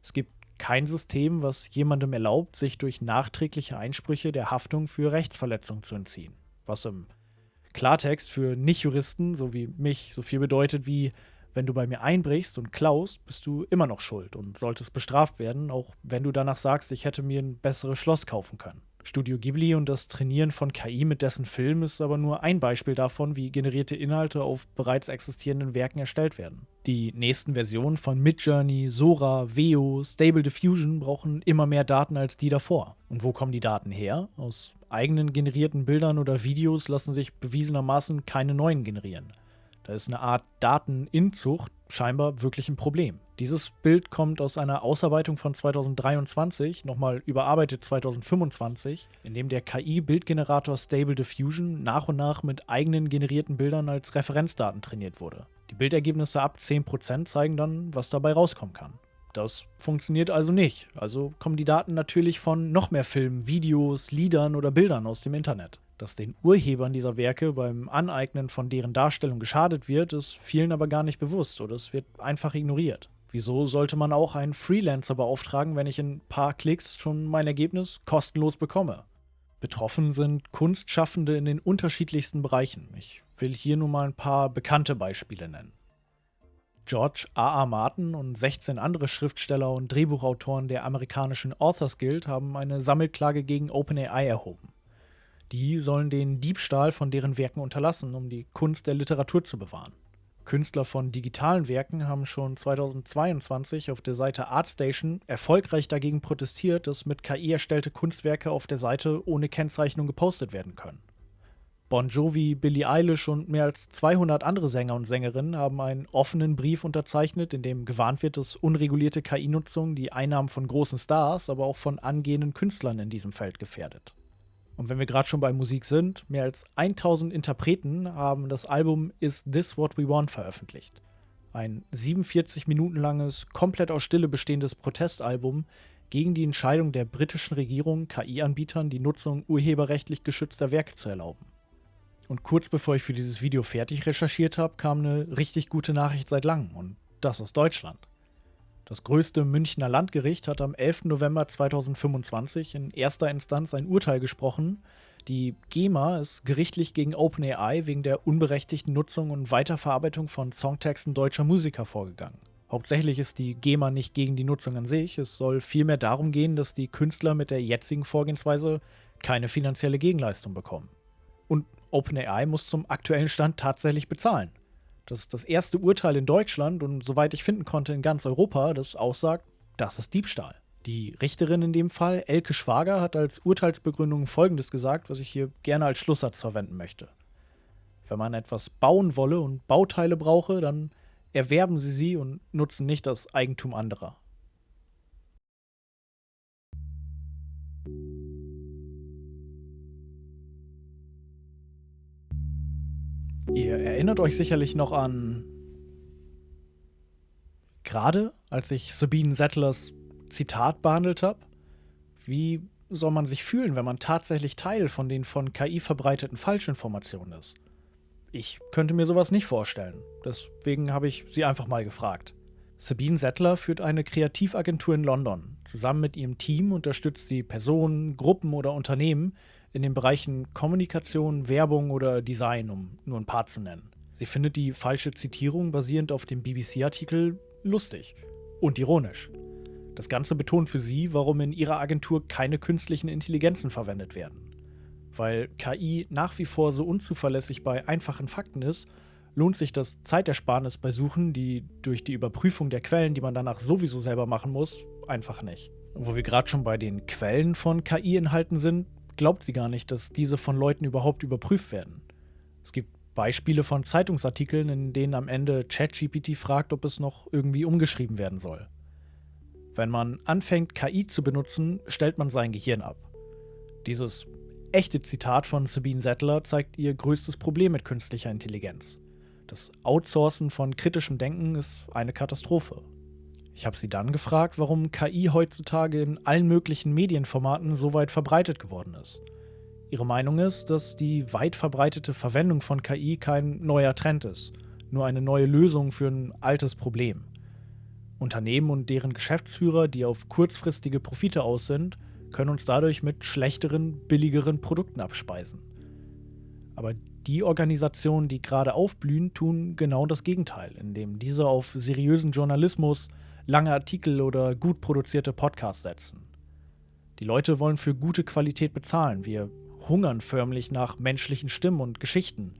[SPEAKER 1] Es gibt kein System, was jemandem erlaubt, sich durch nachträgliche Einsprüche der Haftung für Rechtsverletzung zu entziehen. Was im Klartext für Nichtjuristen, so wie mich, so viel bedeutet wie: Wenn du bei mir einbrichst und klaust, bist du immer noch schuld und solltest bestraft werden, auch wenn du danach sagst, ich hätte mir ein besseres Schloss kaufen können. Studio Ghibli und das Trainieren von KI mit dessen Film ist aber nur ein Beispiel davon, wie generierte Inhalte auf bereits existierenden Werken erstellt werden. Die nächsten Versionen von Midjourney, Sora, Veo, Stable Diffusion brauchen immer mehr Daten als die davor. Und wo kommen die Daten her? Aus eigenen generierten Bildern oder Videos lassen sich bewiesenermaßen keine neuen generieren. Da ist eine Art Dateninzucht scheinbar wirklich ein Problem. Dieses Bild kommt aus einer Ausarbeitung von 2023, nochmal überarbeitet 2025, in dem der KI-Bildgenerator Stable Diffusion nach und nach mit eigenen generierten Bildern als Referenzdaten trainiert wurde. Die Bildergebnisse ab 10% zeigen dann, was dabei rauskommen kann. Das funktioniert also nicht, also kommen die Daten natürlich von noch mehr Filmen, Videos, Liedern oder Bildern aus dem Internet. Dass den Urhebern dieser Werke beim Aneignen von deren Darstellung geschadet wird, ist vielen aber gar nicht bewusst oder es wird einfach ignoriert. Wieso sollte man auch einen Freelancer beauftragen, wenn ich in ein paar Klicks schon mein Ergebnis kostenlos bekomme? Betroffen sind Kunstschaffende in den unterschiedlichsten Bereichen. Ich will hier nur mal ein paar bekannte Beispiele nennen. George R.R. Martin und 16 andere Schriftsteller und Drehbuchautoren der amerikanischen Authors Guild haben eine Sammelklage gegen OpenAI erhoben. Die sollen den Diebstahl von deren Werken unterlassen, um die Kunst der Literatur zu bewahren. Künstler von digitalen Werken haben schon 2022 auf der Seite ArtStation erfolgreich dagegen protestiert, dass mit KI erstellte Kunstwerke auf der Seite ohne Kennzeichnung gepostet werden können. Bon Jovi, Billie Eilish und mehr als 200 andere Sänger und Sängerinnen haben einen offenen Brief unterzeichnet, in dem gewarnt wird, dass unregulierte KI-Nutzung die Einnahmen von großen Stars, aber auch von angehenden Künstlern in diesem Feld gefährdet. Und wenn wir gerade schon bei Musik sind, mehr als 1000 Interpreten haben das Album Is This What We Want veröffentlicht. Ein 47 Minuten langes, komplett aus Stille bestehendes Protestalbum gegen die Entscheidung der britischen Regierung, KI-Anbietern die Nutzung urheberrechtlich geschützter Werke zu erlauben. Und kurz bevor ich für dieses Video fertig recherchiert habe, kam eine richtig gute Nachricht seit langem. Und das aus Deutschland. Das größte Münchner Landgericht hat am 11. November 2025 in erster Instanz ein Urteil gesprochen. Die GEMA ist gerichtlich gegen OpenAI wegen der unberechtigten Nutzung und Weiterverarbeitung von Songtexten deutscher Musiker vorgegangen. Hauptsächlich ist die GEMA nicht gegen die Nutzung an sich. Es soll vielmehr darum gehen, dass die Künstler mit der jetzigen Vorgehensweise keine finanzielle Gegenleistung bekommen. Und OpenAI muss zum aktuellen Stand tatsächlich bezahlen. Das ist das erste Urteil in Deutschland und soweit ich finden konnte in ganz Europa, das aussagt, das ist Diebstahl. Die Richterin in dem Fall, Elke Schwager, hat als Urteilsbegründung Folgendes gesagt, was ich hier gerne als Schlusssatz verwenden möchte. Wenn man etwas bauen wolle und Bauteile brauche, dann erwerben sie und nutzen nicht das Eigentum anderer. Ihr erinnert euch sicherlich noch an gerade, als ich Sabine Settlers Zitat behandelt habe. Wie soll man sich fühlen, wenn man tatsächlich Teil von den von KI verbreiteten Falschinformationen ist? Ich könnte mir sowas nicht vorstellen. Deswegen habe ich sie einfach mal gefragt. Sabine Settler führt eine Kreativagentur in London. Zusammen mit ihrem Team unterstützt sie Personen, Gruppen oder Unternehmen in den Bereichen Kommunikation, Werbung oder Design, um nur ein paar zu nennen. Sie findet die falsche Zitierung basierend auf dem BBC-Artikel lustig und ironisch. Das Ganze betont für sie, warum in ihrer Agentur keine künstlichen Intelligenzen verwendet werden. Weil KI nach wie vor so unzuverlässig bei einfachen Fakten ist, lohnt sich das Zeitersparnis bei Suchen, die durch die Überprüfung der Quellen, die man danach sowieso selber machen muss, einfach nicht. Und wo wir gerade schon bei den Quellen von KI-Inhalten sind, glaubt sie gar nicht, dass diese von Leuten überhaupt überprüft werden. Es gibt Beispiele von Zeitungsartikeln, in denen am Ende ChatGPT fragt, ob es noch irgendwie umgeschrieben werden soll. Wenn man anfängt, KI zu benutzen, stellt man sein Gehirn ab. Dieses echte Zitat von Sabine Settler zeigt ihr größtes Problem mit künstlicher Intelligenz. Das Outsourcen von kritischem Denken ist eine Katastrophe. Ich habe sie dann gefragt, warum KI heutzutage in allen möglichen Medienformaten so weit verbreitet geworden ist. Ihre Meinung ist, dass die weit verbreitete Verwendung von KI kein neuer Trend ist, nur eine neue Lösung für ein altes Problem. Unternehmen und deren Geschäftsführer, die auf kurzfristige Profite aus sind, können uns dadurch mit schlechteren, billigeren Produkten abspeisen. Aber die Organisationen, die gerade aufblühen, tun genau das Gegenteil, indem diese auf seriösen Journalismus, lange Artikel oder gut produzierte Podcasts setzen. Die Leute wollen für gute Qualität bezahlen. Wir hungern förmlich nach menschlichen Stimmen und Geschichten.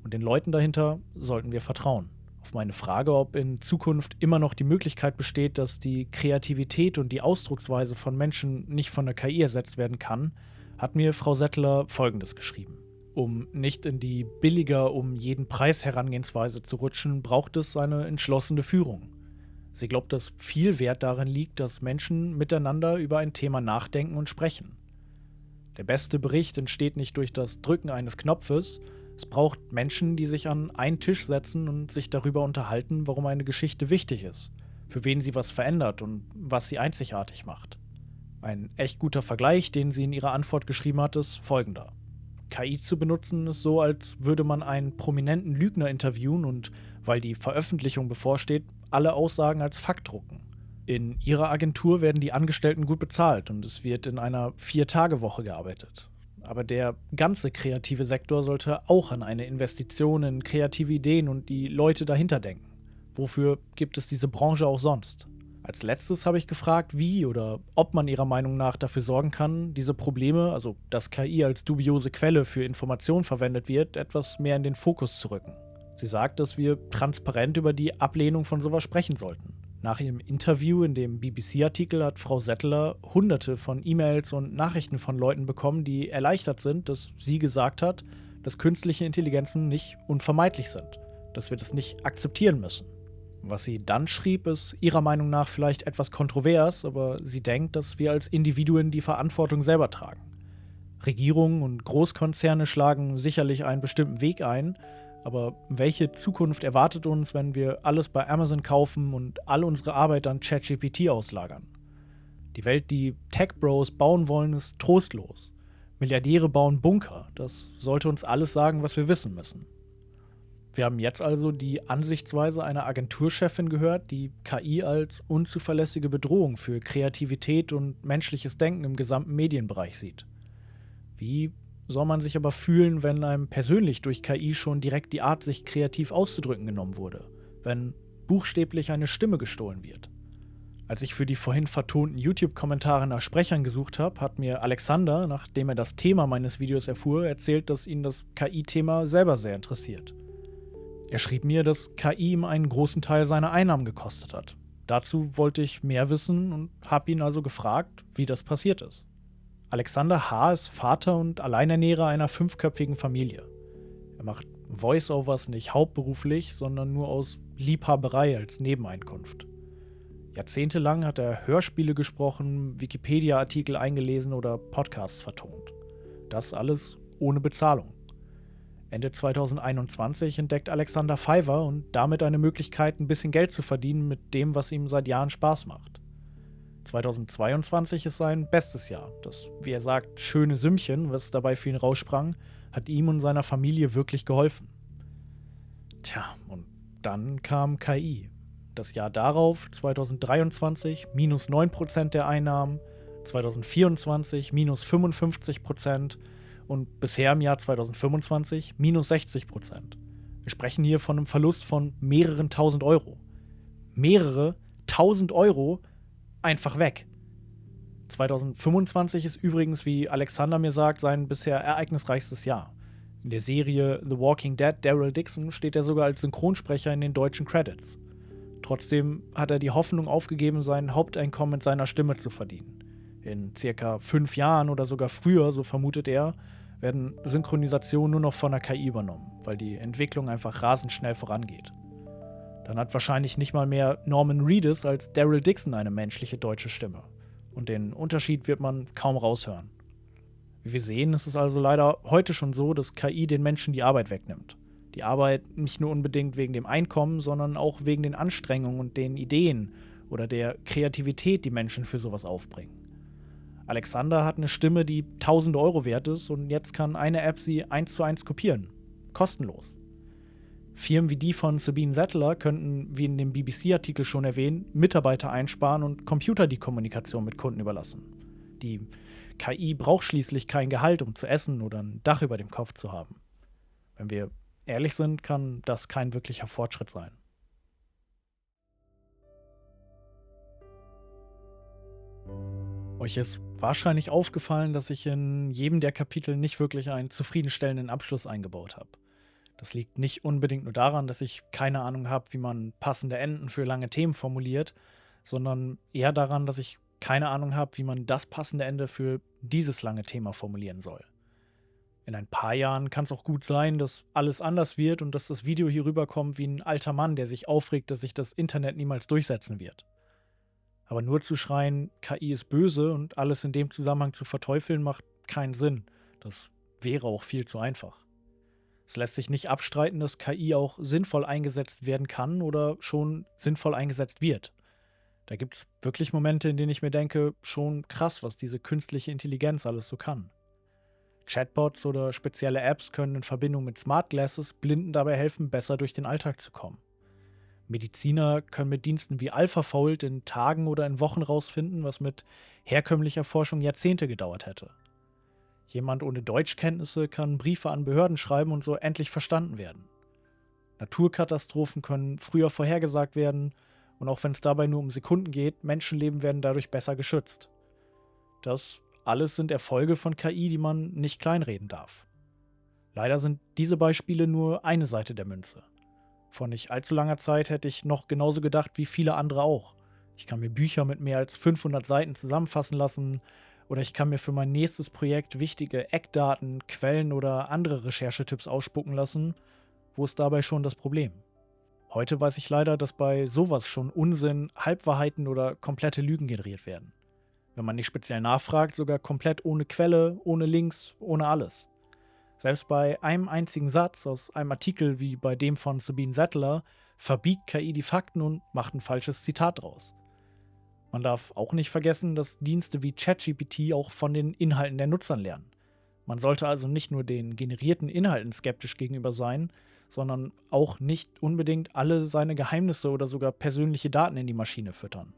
[SPEAKER 1] Und den Leuten dahinter sollten wir vertrauen. Auf meine Frage, ob in Zukunft immer noch die Möglichkeit besteht, dass die Kreativität und die Ausdrucksweise von Menschen nicht von der KI ersetzt werden kann, hat mir Frau Settler Folgendes geschrieben. Um nicht in die billiger um jeden Preis Herangehensweise zu rutschen, braucht es eine entschlossene Führung. Sie glaubt, dass viel Wert darin liegt, dass Menschen miteinander über ein Thema nachdenken und sprechen. Der beste Bericht entsteht nicht durch das Drücken eines Knopfes. Es braucht Menschen, die sich an einen Tisch setzen und sich darüber unterhalten, warum eine Geschichte wichtig ist, für wen sie was verändert und was sie einzigartig macht. Ein echt guter Vergleich, den sie in ihrer Antwort geschrieben hat, ist folgender. KI zu benutzen ist so, als würde man einen prominenten Lügner interviewen und, weil die Veröffentlichung bevorsteht, alle Aussagen als Fakt drucken. In ihrer Agentur werden die Angestellten gut bezahlt und es wird in einer 4-Tage-Woche gearbeitet. Aber der ganze kreative Sektor sollte auch an eine Investition in kreative Ideen und die Leute dahinter denken. Wofür gibt es diese Branche auch sonst? Als letztes habe ich gefragt, wie oder ob man ihrer Meinung nach dafür sorgen kann, diese Probleme, also dass KI als dubiose Quelle für Informationen verwendet wird, etwas mehr in den Fokus zu rücken. Sie sagt, dass wir transparent über die Ablehnung von sowas sprechen sollten. Nach ihrem Interview in dem BBC-Artikel hat Frau Settler Hunderte von E-Mails und Nachrichten von Leuten bekommen, die erleichtert sind, dass sie gesagt hat, dass künstliche Intelligenzen nicht unvermeidlich sind, dass wir das nicht akzeptieren müssen. Was sie dann schrieb, ist ihrer Meinung nach vielleicht etwas kontrovers, aber sie denkt, dass wir als Individuen die Verantwortung selber tragen. Regierungen und Großkonzerne schlagen sicherlich einen bestimmten Weg ein, aber welche Zukunft erwartet uns, wenn wir alles bei Amazon kaufen und all unsere Arbeit an ChatGPT auslagern? Die Welt, die Tech-Bros bauen wollen, ist trostlos. Milliardäre bauen Bunker. Das sollte uns alles sagen, was wir wissen müssen. Wir haben jetzt also die Ansichtsweise einer Agenturchefin gehört, die KI als unzuverlässige Bedrohung für Kreativität und menschliches Denken im gesamten Medienbereich sieht. Wie soll man sich aber fühlen, wenn einem persönlich durch KI schon direkt die Art, sich kreativ auszudrücken, genommen wurde? Wenn buchstäblich eine Stimme gestohlen wird? Als ich für die vorhin vertonten YouTube-Kommentare nach Sprechern gesucht habe, hat mir Alexander, nachdem er das Thema meines Videos erfuhr, erzählt, dass ihn das KI-Thema selber sehr interessiert. Er schrieb mir, dass KI ihm einen großen Teil seiner Einnahmen gekostet hat. Dazu wollte ich mehr wissen und habe ihn also gefragt, wie das passiert ist. Alexander H. ist Vater und Alleinernährer einer 5-köpfigen Familie. Er macht Voice-Overs nicht hauptberuflich, sondern nur aus Liebhaberei als Nebeneinkunft. Jahrzehntelang hat er Hörspiele gesprochen, Wikipedia-Artikel eingelesen oder Podcasts vertont. Das alles ohne Bezahlung. Ende 2021 entdeckt Alexander Fiverr und damit eine Möglichkeit, ein bisschen Geld zu verdienen mit dem, was ihm seit Jahren Spaß macht. 2022 ist sein bestes Jahr. Das, wie er sagt, schöne Sümmchen, was dabei für ihn raussprang, hat ihm und seiner Familie wirklich geholfen. Tja, und dann kam KI. Das Jahr darauf, 2023, minus 9% der Einnahmen, 2024 minus 55%, und bisher im Jahr 2025 minus 60%. Wir sprechen hier von einem Verlust von mehreren tausend Euro. Mehrere tausend Euro einfach weg. 2025 ist übrigens, wie Alexander mir sagt, sein bisher ereignisreichstes Jahr. In der Serie The Walking Dead Daryl Dixon steht er sogar als Synchronsprecher in den deutschen Credits. Trotzdem hat er die Hoffnung aufgegeben, sein Haupteinkommen mit seiner Stimme zu verdienen. In circa 5 Jahren oder sogar früher, so vermutet er, werden Synchronisationen nur noch von der KI übernommen, weil die Entwicklung einfach rasend schnell vorangeht. Dann hat wahrscheinlich nicht mal mehr Norman Reedus als Daryl Dixon eine menschliche deutsche Stimme. Und den Unterschied wird man kaum raushören. Wie wir sehen, ist es also leider heute schon so, dass KI den Menschen die Arbeit wegnimmt. Die Arbeit nicht nur unbedingt wegen dem Einkommen, sondern auch wegen den Anstrengungen und den Ideen oder der Kreativität, die Menschen für sowas aufbringen. Alexander hat eine Stimme, die tausende Euro wert ist, und jetzt kann eine App sie 1:1 kopieren. Kostenlos. Firmen wie die von Sabine Sattler könnten, wie in dem BBC-Artikel schon erwähnt, Mitarbeiter einsparen und Computer die Kommunikation mit Kunden überlassen. Die KI braucht schließlich kein Gehalt, um zu essen oder ein Dach über dem Kopf zu haben. Wenn wir ehrlich sind, kann das kein wirklicher Fortschritt sein. Euch ist wahrscheinlich aufgefallen, dass ich in jedem der Kapitel nicht wirklich einen zufriedenstellenden Abschluss eingebaut habe. Das liegt nicht unbedingt nur daran, dass ich keine Ahnung habe, wie man passende Enden für lange Themen formuliert, sondern eher daran, dass ich keine Ahnung habe, wie man das passende Ende für dieses lange Thema formulieren soll. In ein paar Jahren kann es auch gut sein, dass alles anders wird und dass das Video hier rüberkommt wie ein alter Mann, der sich aufregt, dass sich das Internet niemals durchsetzen wird. Aber nur zu schreien, KI ist böse und alles in dem Zusammenhang zu verteufeln, macht keinen Sinn. Das wäre auch viel zu einfach. Es lässt sich nicht abstreiten, dass KI auch sinnvoll eingesetzt werden kann oder schon sinnvoll eingesetzt wird. Da gibt es wirklich Momente, in denen ich mir denke, schon krass, was diese künstliche Intelligenz alles so kann. Chatbots oder spezielle Apps können in Verbindung mit Smart Glasses Blinden dabei helfen, besser durch den Alltag zu kommen. Mediziner können mit Diensten wie AlphaFold in Tagen oder in Wochen rausfinden, was mit herkömmlicher Forschung Jahrzehnte gedauert hätte. Jemand ohne Deutschkenntnisse kann Briefe an Behörden schreiben und so endlich verstanden werden. Naturkatastrophen können früher vorhergesagt werden und auch wenn es dabei nur um Sekunden geht, Menschenleben werden dadurch besser geschützt. Das alles sind Erfolge von KI, die man nicht kleinreden darf. Leider sind diese Beispiele nur eine Seite der Münze. Vor nicht allzu langer Zeit hätte ich noch genauso gedacht wie viele andere auch. Ich kann mir Bücher mit mehr als 500 Seiten zusammenfassen lassen oder ich kann mir für mein nächstes Projekt wichtige Eckdaten, Quellen oder andere Recherchetipps ausspucken lassen. Wo ist dabei schon das Problem? Heute weiß ich leider, dass bei sowas schon Unsinn, Halbwahrheiten oder komplette Lügen generiert werden. Wenn man nicht speziell nachfragt, sogar komplett ohne Quelle, ohne Links, ohne alles. Selbst bei einem einzigen Satz aus einem Artikel wie bei dem von Sabine Sattler verbiegt KI die Fakten und macht ein falsches Zitat draus. Man darf auch nicht vergessen, dass Dienste wie ChatGPT auch von den Inhalten der Nutzern lernen. Man sollte also nicht nur den generierten Inhalten skeptisch gegenüber sein, sondern auch nicht unbedingt alle seine Geheimnisse oder sogar persönliche Daten in die Maschine füttern.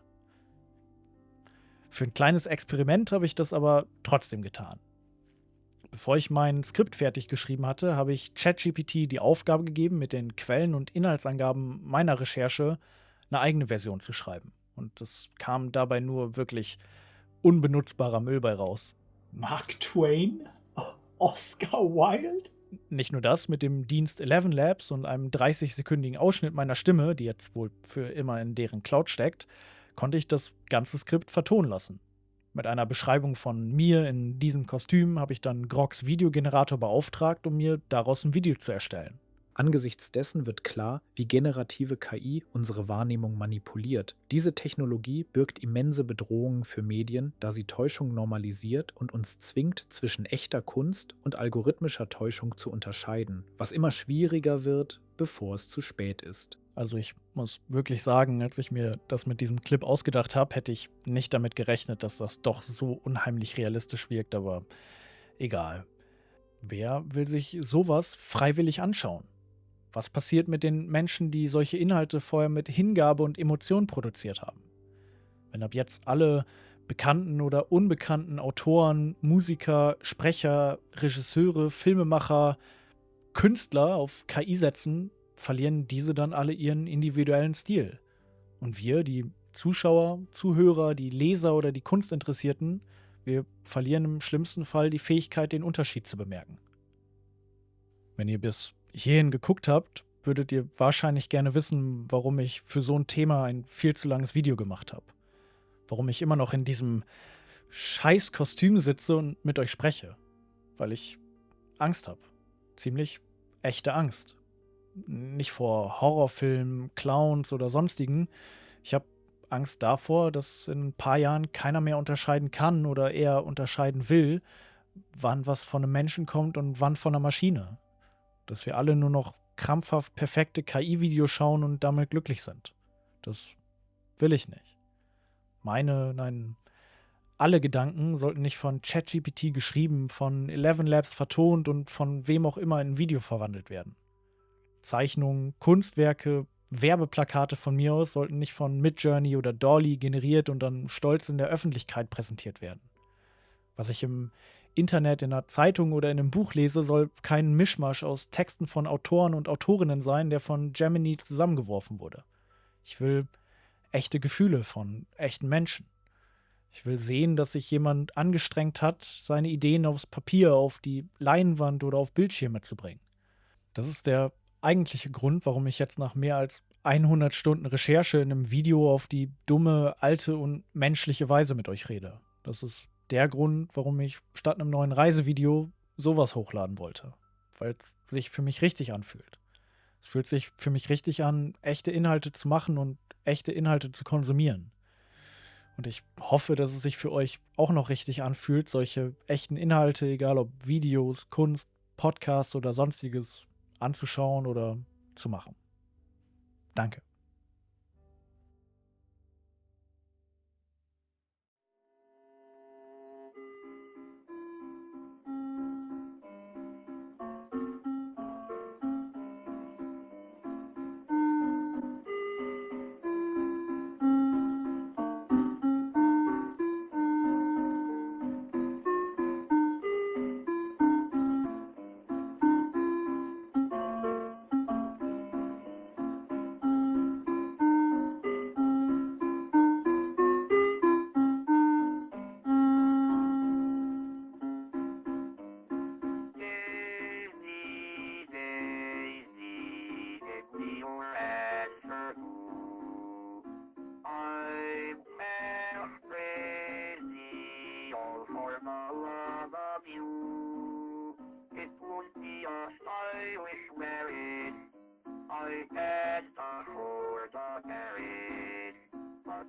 [SPEAKER 1] Für ein kleines Experiment habe ich das aber trotzdem getan. Bevor ich mein Skript fertig geschrieben hatte, habe ich ChatGPT die Aufgabe gegeben, mit den Quellen und Inhaltsangaben meiner Recherche eine eigene Version zu schreiben. Und es kam dabei nur wirklich unbenutzbarer Müll bei raus.
[SPEAKER 11] Mark Twain? Oscar Wilde?
[SPEAKER 1] Nicht nur das, mit dem Dienst 11 Labs und einem 30-sekündigen Ausschnitt meiner Stimme, die jetzt wohl für immer in deren Cloud steckt, konnte ich das ganze Skript vertonen lassen. Mit einer Beschreibung von mir in diesem Kostüm habe ich dann Grogs Videogenerator beauftragt, um mir daraus ein Video zu erstellen.
[SPEAKER 12] Angesichts dessen wird klar, wie generative KI unsere Wahrnehmung manipuliert. Diese Technologie birgt immense Bedrohungen für Medien, da sie Täuschung normalisiert und uns zwingt, zwischen echter Kunst und algorithmischer Täuschung zu unterscheiden, was immer schwieriger wird, bevor es zu spät ist.
[SPEAKER 1] Also ich muss wirklich sagen, als ich mir das mit diesem Clip ausgedacht habe, hätte ich nicht damit gerechnet, dass das doch so unheimlich realistisch wirkt, aber egal. Wer will sich sowas freiwillig anschauen? Was passiert mit den Menschen, die solche Inhalte vorher mit Hingabe und Emotion produziert haben? Wenn ab jetzt alle bekannten oder unbekannten Autoren, Musiker, Sprecher, Regisseure, Filmemacher, Künstler auf KI setzen, verlieren diese dann alle ihren individuellen Stil. Und wir, die Zuschauer, Zuhörer, die Leser oder die Kunstinteressierten, wir verlieren im schlimmsten Fall die Fähigkeit, den Unterschied zu bemerken. Wenn ihr bis hierhin geguckt habt, würdet ihr wahrscheinlich gerne wissen, warum ich für so ein Thema ein viel zu langes Video gemacht habe. Warum ich immer noch in diesem scheiß Kostüm sitze und mit euch spreche. Weil ich Angst habe. Ziemlich echte Angst. Nicht vor Horrorfilmen, Clowns oder sonstigen. Ich habe Angst davor, dass in ein paar Jahren keiner mehr unterscheiden kann oder eher unterscheiden will, wann was von einem Menschen kommt und wann von einer Maschine. Dass wir alle nur noch krampfhaft perfekte KI-Videos schauen und damit glücklich sind. Das will ich nicht. Alle Gedanken sollten nicht von ChatGPT geschrieben, von 11 Labs vertont und von wem auch immer in ein Video verwandelt werden. Zeichnungen, Kunstwerke, Werbeplakate von mir aus sollten nicht von Midjourney oder Dolly generiert und dann stolz in der Öffentlichkeit präsentiert werden. Was ich im Internet, in einer Zeitung oder in einem Buch lese, soll kein Mischmasch aus Texten von Autoren und Autorinnen sein, der von Gemini zusammengeworfen wurde. Ich will echte Gefühle von echten Menschen. Ich will sehen, dass sich jemand angestrengt hat, seine Ideen aufs Papier, auf die Leinwand oder auf Bildschirme zu bringen. Das ist der eigentliche Grund, warum ich jetzt nach mehr als 100 Stunden Recherche in einem Video auf die dumme, alte und menschliche Weise mit euch rede. Das ist der Grund, warum ich statt einem neuen Reisevideo sowas hochladen wollte. Weil es sich für mich richtig anfühlt. Es fühlt sich für mich richtig an, echte Inhalte zu machen und echte Inhalte zu konsumieren. Und ich hoffe, dass es sich für euch auch noch richtig anfühlt, solche echten Inhalte, egal ob Videos, Kunst, Podcasts oder sonstiges, anzuschauen oder zu machen. Danke.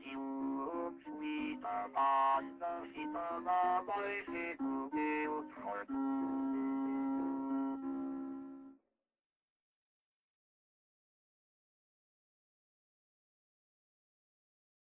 [SPEAKER 13] You look sweet upon the feet of a bicycle.